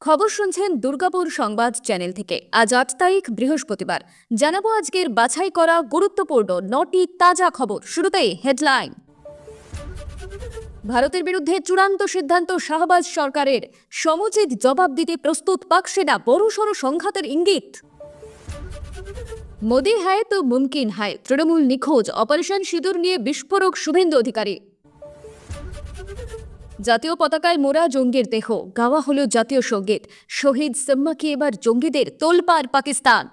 খবর শুনছেন দুর্গাপুর সংবাদ চ্যানেল থেকে। আজ ৮ তারিখ বৃহস্পতিবার। জানাবো আজকের বাছাই করা গুরুত্বপূর্ণ ৯টি তাজা খবর। শুরুতেই হেডলাইন। ভারতের বিরুদ্ধে চূড়ান্ত সিদ্ধান্ত শাহবাজ সরকারের, সমুচিত জবাব দিতে প্রস্তুত পাক সেনা, বড়সড় সংঘাতের ইঙ্গিত। মোদি হ্যায় তো মুমকিন হ্যায়, তৃণমূল নিখোঁজ, অপারেশন সিঁদুর নিয়ে বিস্ফোরক শুভেন্দু অধিকারী। জাতীয় পতাকায় মোড়া জঙ্গির দেহ, গাওয়া হলো জাতীয় সঙ্গীত। শহীদ সিম্মাকে এবার জঙ্গিদের তোলপাড় পাকিস্তান।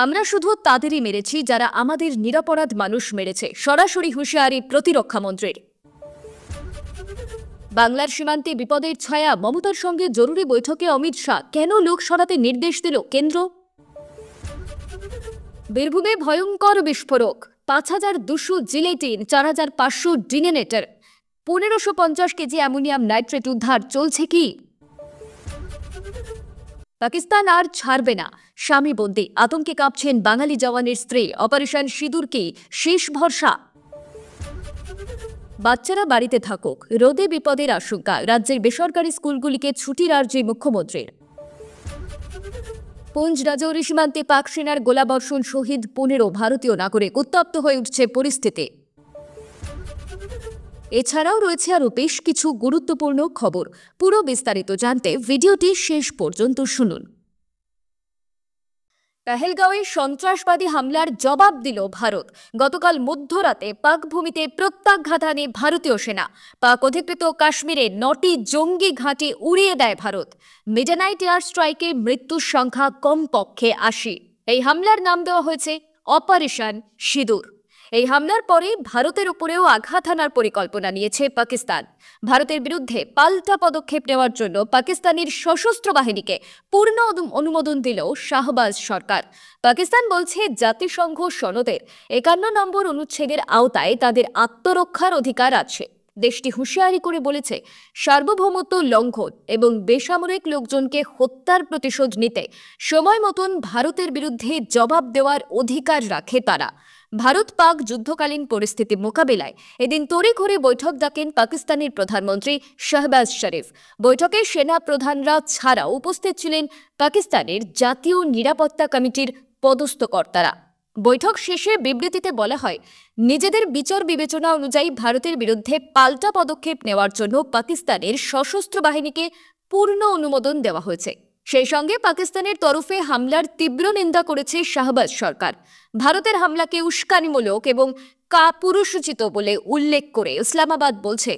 আমরা শুধু তাদেরই মেরেছি যারা আমাদের নিরপরাধ মানুষ মেরেছে, সরাসরি হুঁশিয়ারি প্রতিরক্ষা মন্ত্রীর। বাংলার সীমান্তে বিপদের ছায়া, মমতার সঙ্গে জরুরি বৈঠকে অমিত শাহ, কেন লোক সরাতে নির্দেশ দিল কেন্দ্র। বীরভূমে ভয়ঙ্কর বিস্ফোরক, ৫,২০০ জিলেটিন, ৪,৫০০ ডিনেনেটর, ১৫৫০ কেজি অ্যামোনিয়াম নাইট্রেট উদ্ধার। চলছে কি? পাকিস্তান আর ছাড়বে না, স্বামী বন্দী, আতঙ্কে কাঁপছেন বাঙালি জওয়ানের স্ত্রী। অপারেশন সিঁদুর কি শেষ ভরসা? বাচ্চারা বাড়িতে থাকুক, রোদে বিপদের আশঙ্কা, রাজ্যের বেসরকারি স্কুলগুলিকে ছুটির আর্জি মুখ্যমন্ত্রীর। পুঞ্চ রাজৌরি সীমান্তে পাক সেনার গোলাবর্ষণ, শহীদ ১৫ ভারতীয় নাগরিক। উত্তপ্ত হয়ে উঠছে পরিস্থিতি। এছাড়াও রয়েছে আরও বেশ কিছু গুরুত্বপূর্ণ খবর। পুরো বিস্তারিত জানতে ভিডিওটি শেষ পর্যন্ত শুনুন। পেহেলগাঁওয়ে সন্ত্রাসবাদী হামলার জবাব দিল ভারত। গতকাল মধ্যরাতে পাক ভূমিতে প্রত্যাঘাত আনে ভারতীয় সেনা। পাক অধিকৃত কাশ্মীরে ৯টি জঙ্গি ঘাঁটি উড়িয়ে দেয় ভারত। মিডনাইট এয়ার স্ট্রাইকে মৃত্যুর সংখ্যা কমপক্ষে ৮০। এই হামলার নাম দেওয়া হয়েছে অপারেশন সিঁদুর। এই হামলার পরে ভারতের উপরেও আঘাত হানার পরিকল্পনা নিয়েছে পাকিস্তান। ভারতের বিরুদ্ধে পাল্টা পদক্ষেপ নেওয়ার জন্য পাকিস্তানের সশস্ত্র বাহিনীকে পূর্ণ অনুমোদন দিল শাহবাজ সরকার। পাকিস্তান বলছে জাতিসংঘ সনদের ৫১ নম্বর অনুচ্ছেদের আওতায় তাদের আত্মরক্ষার অধিকার আছে। দেশটি হুঁশিয়ারি করে বলেছে, সার্বভৌমত্ব লঙ্ঘন এবং বেসামরিক লোকজনকে হত্যার প্রতিশোধ নিতে সময় মতন ভারতের বিরুদ্ধে জবাব দেওয়ার অধিকার রাখে তারা। ভারত পাক যুদ্ধকালীন পরিস্থিতি মোকাবিলায় এদিন তড়িঘড়ি বৈঠক ডাকেন পাকিস্তানের প্রধানমন্ত্রী শাহবাজ শরীফ। বৈঠকে সেনা প্রধানরা ছাড়াও উপস্থিত ছিলেন পাকিস্তানের জাতীয় নিরাপত্তা কমিটির পদস্থ কর্তারা। বৈঠক শেষে বিবৃতিতে বলা হয়, নিজেদের বিচার বিবেচনা অনুযায়ী ভারতের বিরুদ্ধে পাল্টা পদক্ষেপ নেওয়ার জন্য পাকিস্তানের সশস্ত্র বাহিনীকে পূর্ণ অনুমোদন দেওয়া হয়েছে। সেই সঙ্গে পাকিস্তানের তরফে হামলার তীব্র নিন্দা করেছে শাহবাজ সরকার। ভারতের হামলাকে উস্কানিমূলক এবং কাপুরুষোচিত বলে উল্লেখ করে ইসলামাবাদ বলছে,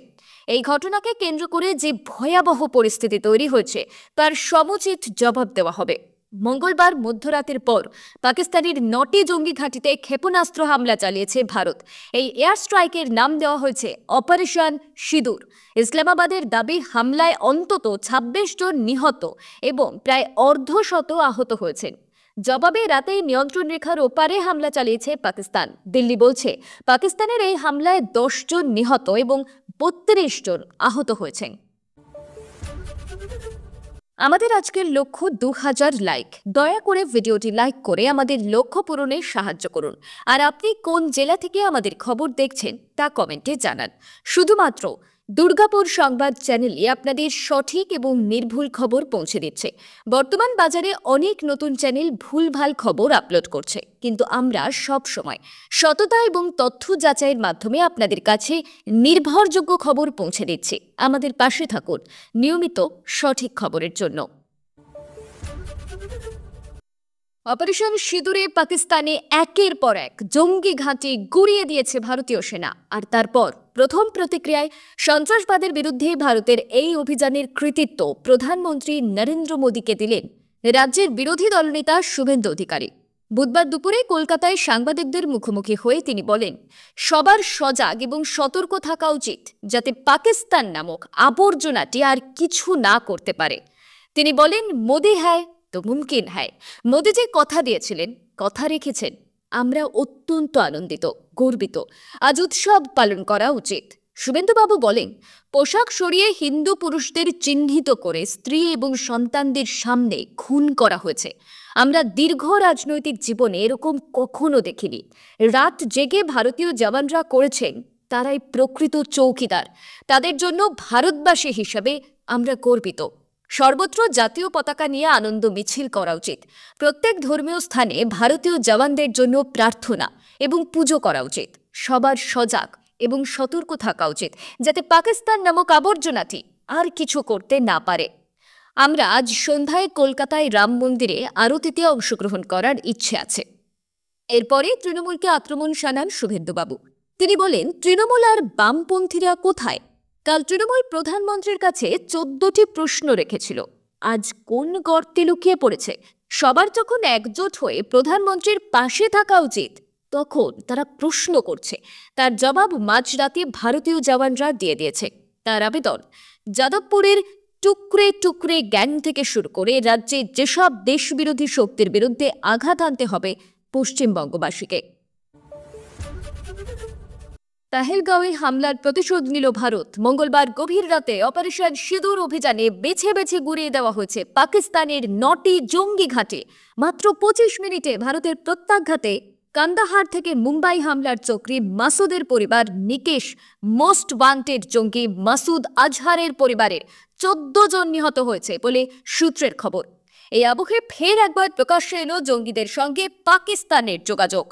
এই ঘটনাকে কেন্দ্র করে যে ভয়াবহ পরিস্থিতি তৈরি হয়েছে তার সমুচিত জবাব দেওয়া হবে। মঙ্গলবার মধ্যরাতের পর পাকিস্তানের ৯টি জঙ্গি ঘাঁটিতে ক্ষেপণাস্ত্র হামলা চালিয়েছে ভারত। এই এয়ার স্ট্রাইকের নাম দেওয়া হয়েছে অপারেশন সিঁদুর। ইসলামাবাদের দাবি, হামলায় অন্তত ২৬ জন নিহত এবং প্রায় অর্ধশত আহত হয়েছেন। জবাবে রাতেই নিয়ন্ত্রণ রেখার ওপারে হামলা চালিয়েছে পাকিস্তান। দিল্লি বলছে, পাকিস্তানের এই হামলায় ১০ জন নিহত এবং ৩২ জন আহত হয়েছেন। আমাদের আজকের লক্ষ্য ২০০০ লাইক। দয়া করে ভিডিওটি লাইক করে আমাদের লক্ষ্য পূরণে সাহায্য করুন। আর আপনি কোন জেলা থেকে আমাদের খবর দেখছেন তা কমেন্টে জানান। শুধুমাত্র দুর্গাপুর সংবাদ চ্যানেলই আপনাদের সঠিক এবং নির্ভুল খবর পৌঁছে দিচ্ছে। বর্তমান বাজারে অনেক নতুন চ্যানেল ভুলভাল খবর আপলোড করছে, কিন্তু আমরা সব সময় সততা এবং তথ্য যাচাইয়ের মাধ্যমে আপনাদের কাছে নির্ভরযোগ্য খবর পৌঁছে দিচ্ছি। আমাদের পাশে থাকুন নিয়মিত সঠিক খবরের জন্য। অপারেশন সিঁদুরে পাকিস্তানে একের পর এক জঙ্গি ঘাঁটি গুঁড়িয়ে দিয়েছে ভারতীয় সেনা। আর তারপর প্রথম প্রতিক্রিয়ায় সন্ত্রাসবাদের বিরুদ্ধে ভারতের এই অভিযানের কৃতিত্ব প্রধানমন্ত্রী নরেন্দ্র মোদীকে দিলেন রাজ্যের বিরোধী দলনেতা শুভেন্দু অধিকারী। বুধবার দুপুরে কলকাতায় সাংবাদিকদের মুখোমুখি হয়ে তিনি বলেন, সবার সজাগ এবং সতর্ক থাকা উচিত, যাতে পাকিস্তান নামক আবর্জনাটি আর কিছু না করতে পারে। তিনি বলেন, মোদি হ্যায় তো মুমকিন হ্যায়। মোদি যে কথা দিয়েছিলেন, কথা রেখেছেন। আমরা অত্যন্ত আনন্দিত, গর্বিত। আজ উৎসব পালন করা উচিত। শুভেন্দুবাবু বলেন, পোশাক সরিয়ে হিন্দু পুরুষদের চিহ্নিত করে স্ত্রী এবং সন্তানদের সামনে খুন করা হয়েছে। আমরা দীর্ঘ রাজনৈতিক জীবনে এরকম কখনো দেখিনি। রাত জেগে ভারতীয় জওয়ানরা করেছেন, তারাই প্রকৃত চৌকিদার। তাদের জন্য ভারতবাসী হিসাবে আমরা গর্বিত। সর্বত্র জাতীয় পতাকা নিয়ে আনন্দ মিছিল করা উচিত। প্রত্যেক ধর্মীয় স্থানে ভারতীয় জওয়ানদের জন্য প্রার্থনা এবং পুজো করা উচিত। সবার সজাগ এবং সতর্ক থাকা উচিত, যাতে পাকিস্তান নামক আবর্জনাটি আর কিছু করতে না পারে। আমরা আজ সন্ধ্যায় কলকাতায় রাম মন্দিরে আরতিতে অংশগ্রহণ করার ইচ্ছে আছে। এরপরে তৃণমূলকে আক্রমণ শানান শুভেন্দুবাবু। তিনি বলেন, তৃণমূল আর বামপন্থীরা কোথায়? কাল তৃণমূল প্রধানমন্ত্রীর কাছে 14টি প্রশ্ন রেখেছিল। আজ কোন গর্তে লুকিয়ে পড়েছে? সবার যখন একজোট হয়ে প্রধানমন্ত্রীর পাশে থাকা উচিত, তখন তারা প্রশ্ন করছে। তার জবাব মাঝরাতে ভারতীয় জওয়ানরা দিয়ে দিয়েছে। তার আবেদন, যাদবপুরের টুকরে টুকরে গ্যাং থেকে শুরু করে রাজ্যে যেসব দেশবিরোধী শক্তির বিরুদ্ধে আঘাত আনতে হবে পশ্চিমবঙ্গবাসীকে। তাহেলগাঁওয়ে হামলার প্রতিশোধ নিল ভারত। মঙ্গলবার গভীর রাতে অপারেশন সিঁদুর অভিযানে বেছে বেছে গুড়িয়ে দেওয়া হয়েছে পাকিস্তানের 9টি জঙ্গি ঘাঁটি। মাত্র 25 মিনিটে ভারতের প্রত্যাঘাতে কান্দাহার থেকে মুম্বাই হামলার চক্রী মাসুদের পরিবার নিকেশ, মোস্ট ওয়ান্টেড জঙ্গি মাসুদ আজহারের পরিবারের 14 জন নিহত হয়েছে বলে সূত্রের খবর। এই আবহে ফের একবার প্রকাশ্যে এলো জঙ্গিদের সঙ্গে পাকিস্তানের যোগাযোগ।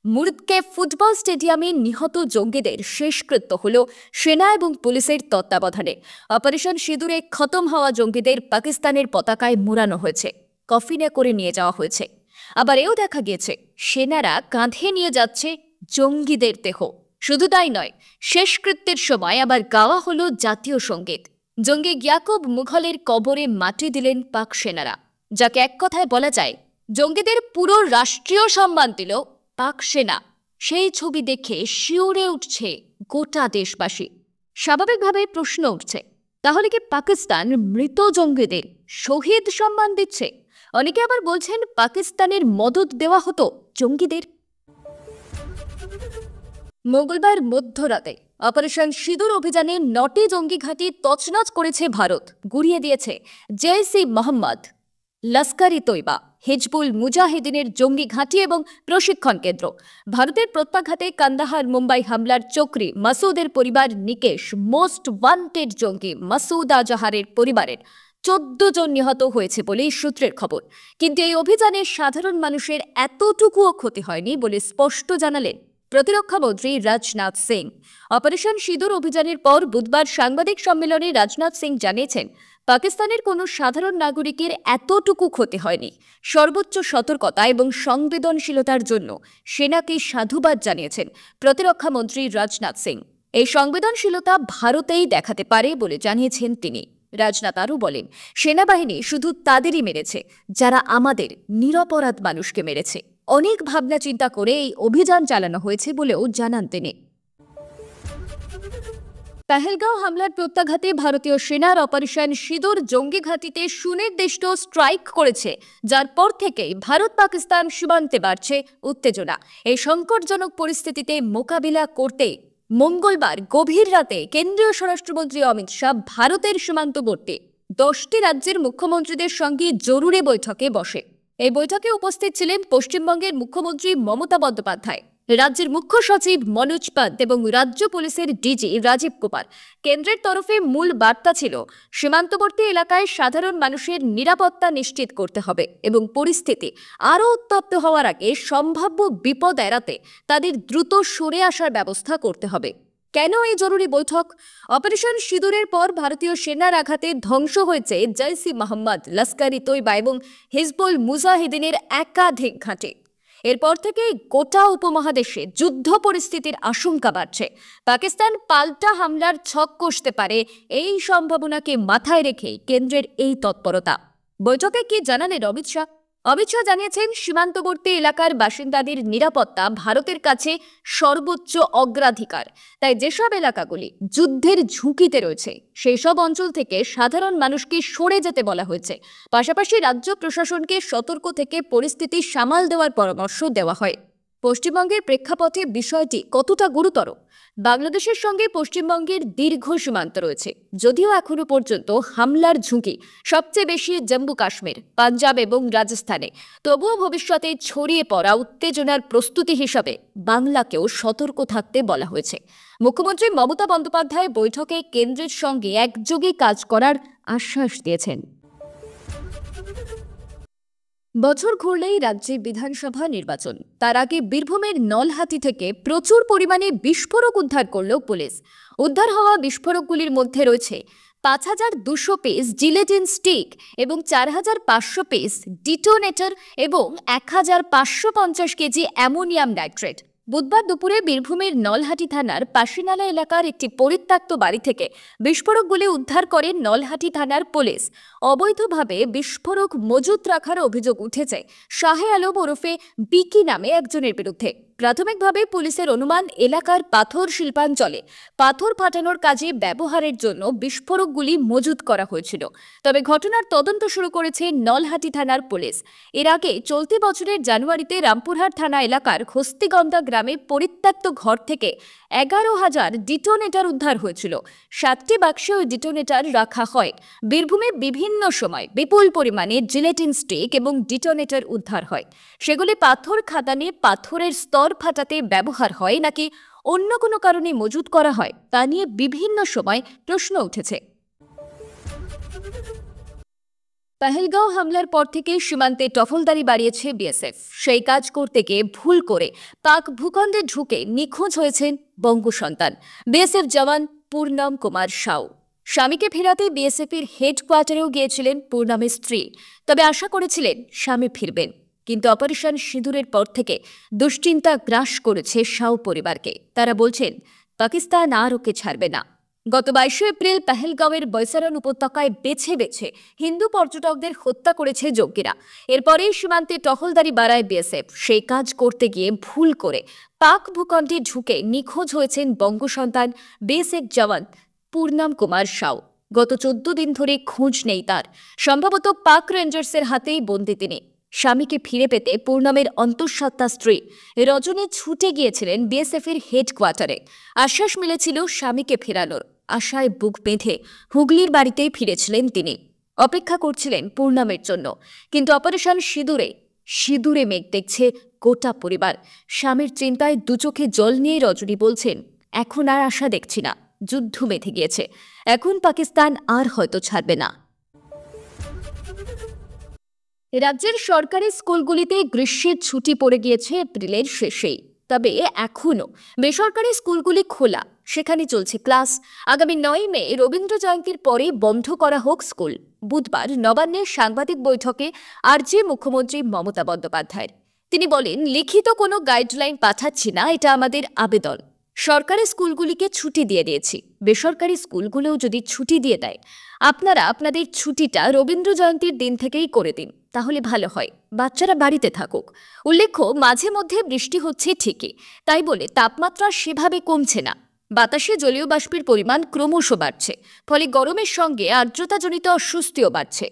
মুর্দকে ফুটবল স্টেডিয়ামে নিহত জঙ্গিদের শেষকৃত্য হল সেনা এবং পুলিশের তত্ত্বাবধানে। অপারেশন সিঁদুরে খতম হওয়া জঙ্গিদের পাকিস্তানের পতাকায় মোড়ানো হয়েছে, কফিনে করে নিয়ে যাওয়া হয়েছে। আবার এও দেখা গিয়েছে সেনারা কাঁধে নিয়ে যাচ্ছে জঙ্গিদের দেহ। শুধু তাই নয়, শেষকৃত্যের সময় আবার গাওয়া হলো জাতীয় সঙ্গীত। জঙ্গি ইয়াকুব মুঘলের কবরে মাটি দিলেন পাক সেনারা, যাকে এক কথায় বলা যায় জঙ্গিদের পুরো রাষ্ট্রীয় সম্মান দিল পাক সেনা। সেই ছবি দেখে শিউরে উঠছে গোটা দেশবাসী। স্বাভাবিকভাবে প্রশ্ন উঠছে, তাহলে কি পাকিস্তান মৃত জঙ্গিদের শহীদ সম্মান দিচ্ছে? অনেকে আবার বলছেন পাকিস্তানের মদত দেওয়া হতো জঙ্গিদের। মঙ্গলবার মধ্যরাতে অপারেশন সিঁদুর অভিযানে 9টি জঙ্গি ঘাঁটি তছনছ করেছে ভারত। গুড়িয়ে দিয়েছে জৈশ-ই-মোহাম্মদ, লস্কর-ই-তৈবা, হিজবুল মুজাহিদিনের জঙ্গি ঘাঁটি এবং প্রশিক্ষণ কেন্দ্র। ভারতের প্রত্যাঘাতে কান্দাহার মুম্বাই হামলার চক্রী মাসুদের পরিবার নিকেশ, মোস্ট ওয়ান্টেড জঙ্গি মাসুদ আজহারের পরিবারের 14 জন নিহত হয়েছে বলে সূত্রের খবর। কিন্তু এই অভিযানে সাধারণ মানুষের এতটুকুও ক্ষতি হয়নি বলে স্পষ্ট জানালেন প্রতিরক্ষা মন্ত্রী রাজনাথ সিং। অপারেশন সিঁদুর অভিযানের পর বুধবার সাংবাদিক সম্মেলনে রাজনাথ সিং জানিয়েছেন, পাকিস্তানের কোনো সাধারণ নাগরিকের এতটুকু ক্ষতি হয়নি। সর্বোচ্চ সতর্কতা এবং সংবেদনশীলতার জন্য সেনাকে সাধুবাদ জানিয়েছেন প্রতিরক্ষা মন্ত্রী রাজনাথ সিং। এই সংবেদনশীলতা ভারতেই দেখাতে পারে বলে জানিয়েছেন তিনি। রাজনাথ আরও বলেন, সেনাবাহিনী শুধু তাদেরই মেরেছে যারা আমাদের নিরপরাধ মানুষকে মেরেছে। অনেক ভাবনা চিন্তা করে এই অভিযান চালানো হয়েছে বলেও জানান তিনি। পেহেলগাঁও হামলার প্রত্যাঘাতে ভারতীয় সেনার অপারেশন সিঁদুর জঙ্গি ঘাঁটিতে সুনির্দিষ্ট স্ট্রাইক করেছে, যার পর থেকেই ভারত পাকিস্তান সীমান্তে বাড়ছে উত্তেজনা। এই সংকটজনক পরিস্থিতিতে মোকাবিলা করতে মঙ্গলবার গভীর রাতে কেন্দ্রীয় স্বরাষ্ট্রমন্ত্রী অমিত শাহ ভারতের সীমান্তবর্তী 10টি রাজ্যের মুখ্যমন্ত্রীদের সঙ্গে জরুরি বৈঠকে বসে। এই বৈঠকে উপস্থিত ছিলেন পশ্চিমবঙ্গের মুখ্যমন্ত্রী মমতা বন্দ্যোপাধ্যায়, রাজ্যের মুখ্য সচিব মনোজ পন্ত এবং রাজ্য পুলিশের ডিজি রাজীব কুমার। কেন্দ্রের তরফে মূল বার্তা ছিল, সীমান্তবর্তী এলাকায় সাধারণ মানুষের নিরাপত্তা নিশ্চিত করতে হবে এবং পরিস্থিতি আরও উত্তপ্ত হওয়ার আগে সম্ভাব্য বিপদ এড়াতে তাদের দ্রুত সরে আসার ব্যবস্থা করতে হবে। কেন এই জরুরি বৈঠক? অপারেশন সিঁদুরের পর ভারতীয় সেনার আঘাতে ধ্বংস হয়েছে জৈশ-ই-মোহাম্মদ, লস্কর-ই-তৈবা এবং হিজবুল মুজাহিদিনের একাধিক ঘাঁটি। এরপর থেকেই গোটা উপমহাদেশে যুদ্ধ পরিস্থিতির আশঙ্কা বাড়ছে। পাকিস্তান পাল্টা হামলার ছক কষতে পারে, এই সম্ভাবনাকে মাথায় রেখেই কেন্দ্রের এই তৎপরতা। বৈঠকে কি জানালেন অমিত শাহ? অমিত শাহ জানিয়েছেন, সীমান্তবর্তী এলাকার বাসিন্দাদের নিরাপত্তা ভারতের কাছে সর্বোচ্চ অগ্রাধিকার। তাই যেসব এলাকাগুলি যুদ্ধের ঝুঁকিতে রয়েছে সেই সব অঞ্চল থেকে সাধারণ মানুষকে সরে যেতে বলা হয়েছে। পাশাপাশি রাজ্য প্রশাসনকে সতর্ক থেকে পরিস্থিতি সামাল দেওয়ার পরামর্শ দেওয়া হয়। পশ্চিমবঙ্গের প্রেক্ষাপটে বিষয়টি কতটা গুরুতর? বাংলাদেশের সঙ্গে পশ্চিমবঙ্গের দীর্ঘ সীমান্ত রয়েছে। যদিও এখনো পর্যন্ত হামলার ঝুঁকি সবচেয়ে বেশি জম্মু কাশ্মীর, পাঞ্জাব এবং রাজস্থানে, তবুও ভবিষ্যতে ছড়িয়ে পড়া উত্তেজনার প্রস্তুতি হিসাবে বাংলাকেও সতর্ক থাকতে বলা হয়েছে। মুখ্যমন্ত্রী মমতা বন্দ্যোপাধ্যায় বৈঠকে কেন্দ্রের সঙ্গে একযোগে কাজ করার আশ্বাস দিয়েছেন। বছর ঘুরলেই রাজ্যে বিধানসভা নির্বাচন, তার আগে বীরভূমের নলহাটি থেকে প্রচুর পরিমাণে বিস্ফোরক উদ্ধার করল পুলিশ। উদ্ধার হওয়া বিস্ফোরকগুলির মধ্যে রয়েছে ৫,২০০ পিস জিলেটিন স্টিক এবং ৪,৫০০ পিস ডিটোনেটর এবং ১,৫৫০ কেজি অ্যামোনিয়াম নাইট্রেট। বুধবার দুপুরে বীরভূমের নলহাটি থানার পাশিনালা এলাকার একটি পরিত্যক্ত বাড়ি থেকে বিস্ফোরকগুলি উদ্ধার করে নলহাটি থানার পুলিশ। অবৈধভাবে বিস্ফোরক মজুত রাখার অভিযোগ উঠেছে শাহে আলম ওরফে বিকি নামে একজনের বিরুদ্ধে। প্রাথমিকভাবে পুলিশের অনুমান, এলাকার পাথর শিল্পাঞ্চলে পাথর ফাটানোর কাজে ব্যবহারের জন্য বিস্ফোরকগুলি মজুত করা হয়েছিল। তবে ঘটনার তদন্ত শুরু করেছে নলহাটি থানার পুলিশ। এর আগে চলতি বছরের জানুয়ারিতে রামপুরহাট থানা এলাকার হস্তিগন্ধা গ্রামে পরিত্যক্ত ঘর থেকে ১১,০০০ ডিটোনেটর উদ্ধার হয়েছিল। ৭টি বাক্সে ওই ডিটোনেটর রাখা হয়। বীরভূমে বিভিন্ন সময় বিপুল পরিমাণে জিলেটিন স্টিক এবং ডিটোনেটর উদ্ধার হয়। সেগুলি পাথর খাদানে পাথরের স্তর ফাটাতে ব্যবহার হয় নাকি অন্য কোনো কারণে মজুত করা হয় তা নিয়ে বিভিন্ন সময় প্রশ্ন উঠেছে। পহেলগাঁও হামলার পর থেকে সীমান্তে টহলদারি বাড়িয়েছে বিএসএফ। সেই কাজ করতে গিয়ে ভুল করে পাক ভূখণ্ডে ঢুকে নিখোঁজ হয়েছেন বঙ্গ সন্তান বিএসএফ জওয়ান পূর্ণম কুমার সাউ। স্বামীকে ফেরাতে বিএসএফের হেডকোয়ার্টারেও গিয়েছিলেন পূর্ণমের স্ত্রী। তবে আশা করেছিলেন স্বামী ফিরবেন, কিন্তু অপারেশন সিঁদুরের পর থেকে দুশ্চিন্তা গ্রাস করেছে সাউ পরিবারকে। তারা বলছেন পাকিস্তান আর ওকে ছাড়বে না। গত ২২ এপ্রিল পহেলগাঁওয়ের বৈসারন উপত্যকায় বেছে বেছে হিন্দু পর্যটকদের হত্যা করেছে জঙ্গিরা। এরপরেই সীমান্তে টহলদারি বাড়ায় বিএসএফ। সেই কাজ করতে গিয়ে ভুল করে পাক ভূখণ্ডে ঢুকে নিখোঁজ হয়েছেন বঙ্গ সন্তান বিএসএফ জওয়ান পূর্ণম কুমার সাউ। গত ১৪ দিন ধরে খোঁজ নেই তার। সম্ভবত পাক রেঞ্জার্সের হাতেই বন্দী তিনি। স্বামীকে ফিরে পেতে পূর্ণমের অন্তঃসত্ত্বা স্ত্রী রজনী ছুটে গিয়েছিলেন বিএসএফের হেডকোয়ার্টারে। আশ্বাস মিলেছিল স্বামীকে ফেরানোর। আশায় বুক বেঁধে হুগলির বাড়িতেই ফিরেছিলেন তিনি। অপেক্ষা করছিলেন পূর্ণমের জন্য। কিন্তু অপারেশন সিঁদুরে মেঘ দেখছে গোটা পরিবার। স্বামীর চিন্তায় দুচোখে জল নিয়ে রজনী বলছেন, এখন আর আশা দেখছি না, যুদ্ধ বেঁধে গিয়েছে। এখন পাকিস্তান আর হয়তো ছাড়বে না। রাজ্যের সরকারি স্কুলগুলিতে গ্রীষ্মের ছুটি পড়ে গিয়েছে এপ্রিলের শেষেই। তবে এখনও বেসরকারি স্কুলগুলি খোলা, সেখানে চলছে ক্লাস। আগামী ৯ মে রবীন্দ্র জয়ন্তীর পরে বন্ধ করা হোক স্কুল। বুধবার নবান্নের সাংবাদিক বৈঠকে আরজি মুখ্যমন্ত্রী মমতা বন্দ্যোপাধ্যায়। তিনি বলেন, লিখিত কোনো গাইডলাইন পাঠাচ্ছি না, এটা আমাদের আবেদন। সরকারি স্কুলগুলিকে ছুটি দিয়ে দিয়েছি, বেসরকারি স্কুলগুলোও যদি ছুটি দিয়ে দেয়, আপনারা আপনাদের ছুটিটা রবীন্দ্র জয়ন্তীর দিন থেকেই করে দিন, তাহলে ভালো হয়, বাচ্চারা বাড়িতে থাকুক। উল্লেখ্য, মাঝে মধ্যে বৃষ্টি হচ্ছে ঠিকই, তাই বলে তাপমাত্রা সেভাবে কমছে না। বাতাসে জলীয় বাষ্পের পরিমাণ ক্রমশ বাড়ছে, ফলে গরমের সঙ্গে আর্দ্রতাজনিত অস্বস্তিও বাড়ছে।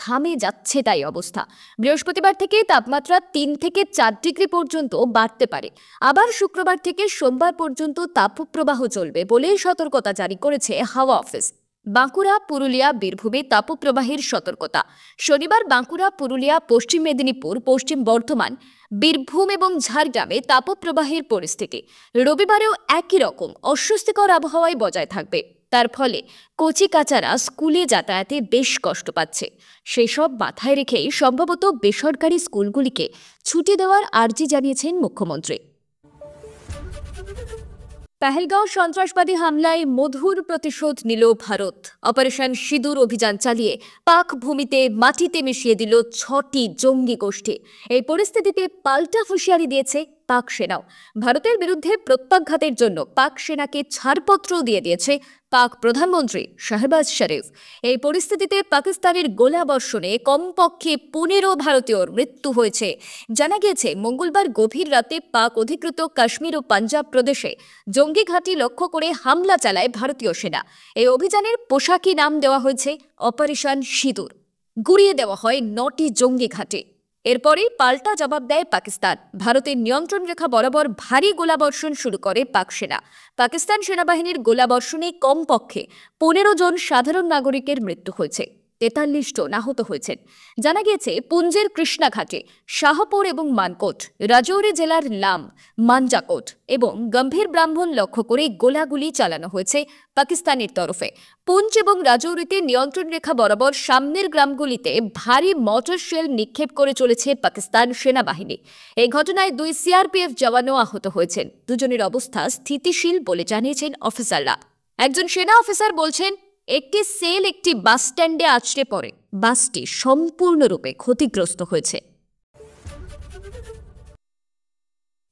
ঘামে যাচ্ছে তাই অবস্থা। বৃহস্পতিবার থেকে তাপমাত্রা ৩ থেকে ৪ ডিগ্রি পর্যন্ত বাড়তে পারে। আবার শুক্রবার থেকে সোমবার পর্যন্ত তাপপ্রবাহ চলবে বলে সতর্কতা জারি করেছে হাওয়া অফিস। বাঁকুড়া, পুরুলিয়া, বীরভূমে তাপপ্রবাহের সতর্কতা। শনিবার বাঁকুড়া, পুরুলিয়া, পশ্চিম মেদিনীপুর, পশ্চিম বর্ধমান, বীরভূম এবং ঝাড়গ্রামে তাপপ্রবাহের পরিস্থিতি। রবিবারেও একই রকম অস্বস্তিকর আবহাওয়ায় বজায় থাকবে। তার ফলে কচিকাচারা স্কুলে যাতায়াতে বেশ কষ্ট পাচ্ছে। সেসব মাথায় রেখেই সম্ভবত বেসরকারি স্কুলগুলিকে ছুটি দেওয়ার আর্জি জানিয়েছেন মুখ্যমন্ত্রী। পহেলগাঁও সন্ত্রাসবাদী হামলায় মধুর প্রতিশোধ নিল ভারত। অপারেশন সিঁদুর অভিযান চালিয়ে পাক ভূমিতে মাটিতে মিশিয়ে দিল ৬টি জঙ্গি গোষ্ঠী। এই পরিস্থিতিতে পাল্টা হুঁশিয়ারি দিয়েছে পাক সেনাও। ভারতের বিরুদ্ধে প্রত্যাঘাতের জন্য পাক সেনাকে ছাড়পত্র দিয়ে দিয়েছে পাক প্রধানমন্ত্রী শাহবাজ শরীফ। এই পরিস্থিতিতে পাকিস্তানের গোলাবর্ষণে কমপক্ষে ১৫ ভারতীয়র মৃত্যু হয়েছে। জানা গিয়েছে, মঙ্গলবার গভীর রাতে পাক অধিকৃত কাশ্মীর ও পাঞ্জাব প্রদেশে জঙ্গি ঘাঁটি লক্ষ্য করে হামলা চালায় ভারতীয় সেনা। এই অভিযানের পোশাকি নাম দেওয়া হয়েছে অপারেশন সিঁদুর। গুড়িয়ে দেওয়া হয় ৯টি জঙ্গি ঘাঁটি। এরপরেই পাল্টা জবাব দেয় পাকিস্তান। ভারতের নিয়ন্ত্রণ রেখা বরাবর ভারী গোলাবর্ষণ শুরু করে পাক সেনা। পাকিস্তান সেনাবাহিনীর গোলাবর্ষণে কমপক্ষে ১৫ জন সাধারণ নাগরিকের মৃত্যু হয়েছে। 43 জন আহত হয়েছেন। জানা গিয়েছে পুঞ্জের কৃষ্ণাঘাটে শাহপুর এবং মানকোট, রাজৌরি জেলার লাম, মানজাকোট এবং গম্ভীর ব্রাহ্মণ লক্ষ্য করে গোলাগুলি চালানো হয়েছে পাকিস্তানের তরফে। পুঞ্চ এবং রাজৌরিতে নিয়ন্ত্রণ রেখা বরাবর সামনের গ্রামগুলিতে ভারী মর্টার শেল নিক্ষেপ করে চলেছে পাকিস্তান সেনাবাহিনী। এই ঘটনায় 2 সিআরপিএফ জওয়ানও আহত হয়েছেন। দুজনের অবস্থা স্থিতিশীল বলে জানিয়েছেন অফিসাররা। একজন সেনা অফিসার বলছেন, একটি সেল একটি বাস স্ট্যান্ডে আছড়ে পড়ে, বাসটি সম্পূর্ণরূপে ক্ষতিগ্রস্ত হয়েছে।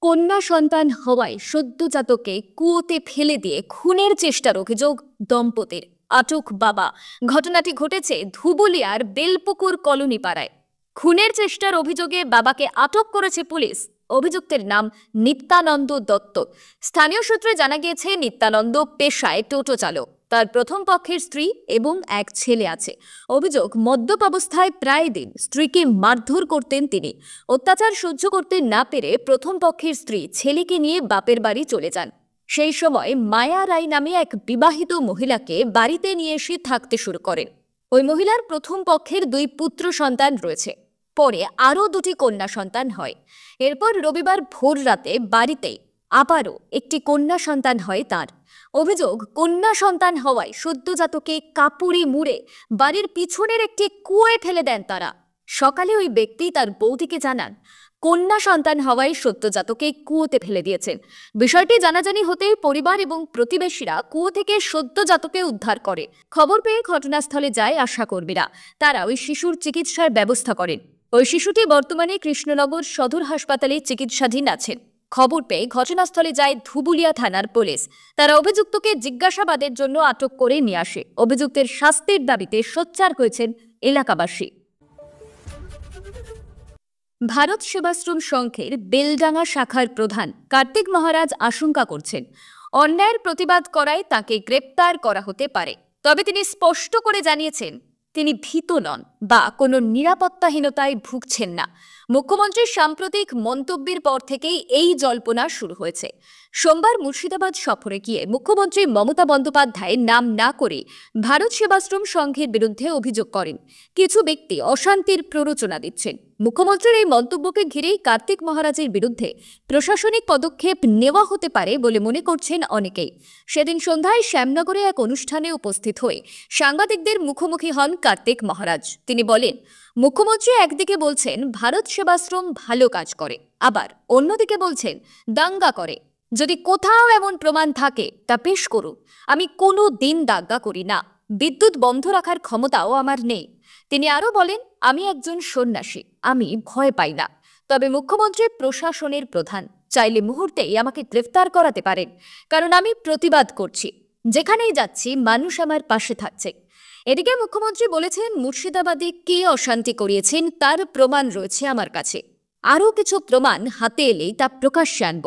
কন্যা সন্তান হওয়ায় সদ্যজাতকে কুয়োতে ফেলে দিয়ে খুনের চেষ্টার অভিযোগ দম্পতির, আটক বাবা। ঘটনাটি ঘটেছে ধুবুলিয়ার বেলপুকুর কলোনি পাড়ায়। খুনের চেষ্টার অভিযোগে বাবাকে আটক করেছে পুলিশ। অভিযুক্তের নাম নিত্যানন্দ দত্ত। স্থানীয় সূত্রে জানা গিয়েছে, নিত্যানন্দ পেশায় টোটো চালক। তার প্রথম পক্ষের স্ত্রী এবং এক ছেলে আছে। অভিযোগ, মদ্যপ অবস্থায় প্রায় দিন স্ত্রীকে মারধর করতেন তিনি। অত্যাচার সহ্য করতে না পেরে প্রথম পক্ষের স্ত্রী ছেলেকে নিয়ে বাপের বাড়ি চলে যান। সেই সময় মায়া রায় নামে এক বিবাহিত মহিলাকে বাড়িতে নিয়ে এসে থাকতে শুরু করেন। ওই মহিলার প্রথম পক্ষের 2 পুত্র সন্তান রয়েছে। পরে আরও 2টি কন্যা সন্তান হয়। এরপর রবিবার ভোর রাতে বাড়িতে আবারও একটি কন্যা সন্তান হয় তার। অভিযোগ, কন্যা সন্তান হওয়ায় সদ্যজাতকে কাপড়ে মুড়ে বাড়ির পিছনের একটি কুয়োয় ফেলে দেন তারা। সকালে ওই ব্যক্তি তার বৌদিকে জানান, কন্যা সন্তান হওয়ায় সদ্যজাতকে কুয়োতে ফেলে দিয়েছেন। বিষয়টি জানাজানি হতেই পরিবার এবং প্রতিবেশীরা কুয়ো থেকে সদ্যজাতকে উদ্ধার করে। খবর পেয়ে ঘটনাস্থলে যায় আশাকর্মীরা। তারা ওই শিশুর চিকিৎসার ব্যবস্থা করেন। ওই শিশুটি বর্তমানে কৃষ্ণনগর সদর হাসপাতালে চিকিৎসাধীন আছেন। খবর পেয়ে ঘটনাস্থলে যায় ধুবুলিয়া থানার পুলিশ। তারা অভিযুক্তকে জিজ্ঞাসাবাদের জন্য আটক করে নিয়ে আসে। অভিযুক্তের শাস্তির দাবিতে সোচ্চার হয়েছেন এলাকাবাসী। ভারত সেবাশ্রম সংঘের বেলডাঙ্গা শাখার প্রধান কার্তিক মহারাজ আশঙ্কা করছেন, অন্যায়ের প্রতিবাদ করায় তাকে গ্রেপ্তার করা হতে পারে। তবে তিনি স্পষ্ট করে জানিয়েছেন, তিনি ভীত নন বা কোনো নিরাপত্তাহীনতায় ভুগছেন না। মুখ্যমন্ত্রীর সাম্প্রতিক মন্তব্যের পর থেকেই এই জল্পনা শুরু হয়েছে। সোমবার মুর্শিদাবাদ সফরে গিয়ে মুখ্যমন্ত্রী মমতা বন্দ্যোপাধ্যায়ের নাম না করে ভারত সেবাশ্রম সংঘের বিরুদ্ধে অভিযোগ করেন, কিছু ব্যক্তি অশান্তির প্ররোচনা দিচ্ছেন। মুখ্যমন্ত্রীর এই মন্তব্যকে ঘিরেই কার্তিক মহারাজের বিরুদ্ধে প্রশাসনিক পদক্ষেপ নেওয়া হতে পারে বলে মনে করছেন অনেকেই। সেদিন সন্ধ্যায় শ্যামনগরে এক অনুষ্ঠানে উপস্থিত হয়ে সাংবাদিকদের মুখোমুখি হন কার্তিক মহারাজ। তিনি বলেন, মুখ্যমন্ত্রী একদিকে বলছেন ভারত সেবাশ্রম ভালো কাজ করে, আবার অন্যদিকে বলছেন দাঙ্গা করে। যদি কোথাও এমন প্রমাণ থাকে তা পেশ করুন। আমি কোনো দিন দাঙ্গা করি না, বিদ্যুৎ বন্ধ রাখার ক্ষমতাও আমার নেই। তিনি আরও বলেন, আমি একজন সন্ন্যাসী, আমি ভয় পাই না। তবে মুখ্যমন্ত্রী প্রশাসনের প্রধান, চাইলে মুহূর্তেই আমাকে গ্রেফতার করাতে পারেন, কারণ আমি প্রতিবাদ করছি। যেখানেই যাচ্ছি মানুষ আমার পাশে থাকছে। এদিকে মুখ্যমন্ত্রী বলেছেন, মুর্শিদাবাদে কে অশান্তি করিয়েছেন তার প্রমাণ রয়েছে আমার কাছে। আরও কিছু প্রমাণ হাতে এলেই তা প্রকাশ্যে আনব।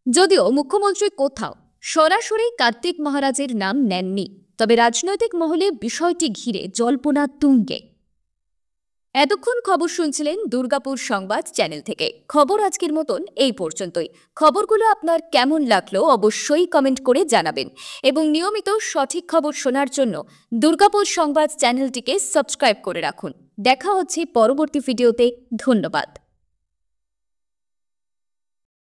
যদিও মুখ্যমন্ত্রী কোথাও সরাসরি কার্তিক মহারাজের নাম নেননি, তবে রাজনৈতিক মহলে বিষয়টি ঘিরে জল্পনা তুঙ্গে। এতক্ষণ খবর শুনছিলেন দুর্গাপুর সংবাদ চ্যানেল থেকে। খবর আজকের মতন এই পর্যন্তই। খবরগুলো আপনার কেমন লাগলো অবশ্যই কমেন্ট করে জানাবেন এবং নিয়মিত সঠিক খবর শোনার জন্য দুর্গাপুর সংবাদ চ্যানেলটিকে সাবস্ক্রাইব করে রাখুন। দেখা হচ্ছে পরবর্তী ভিডিওতে। ধন্যবাদ।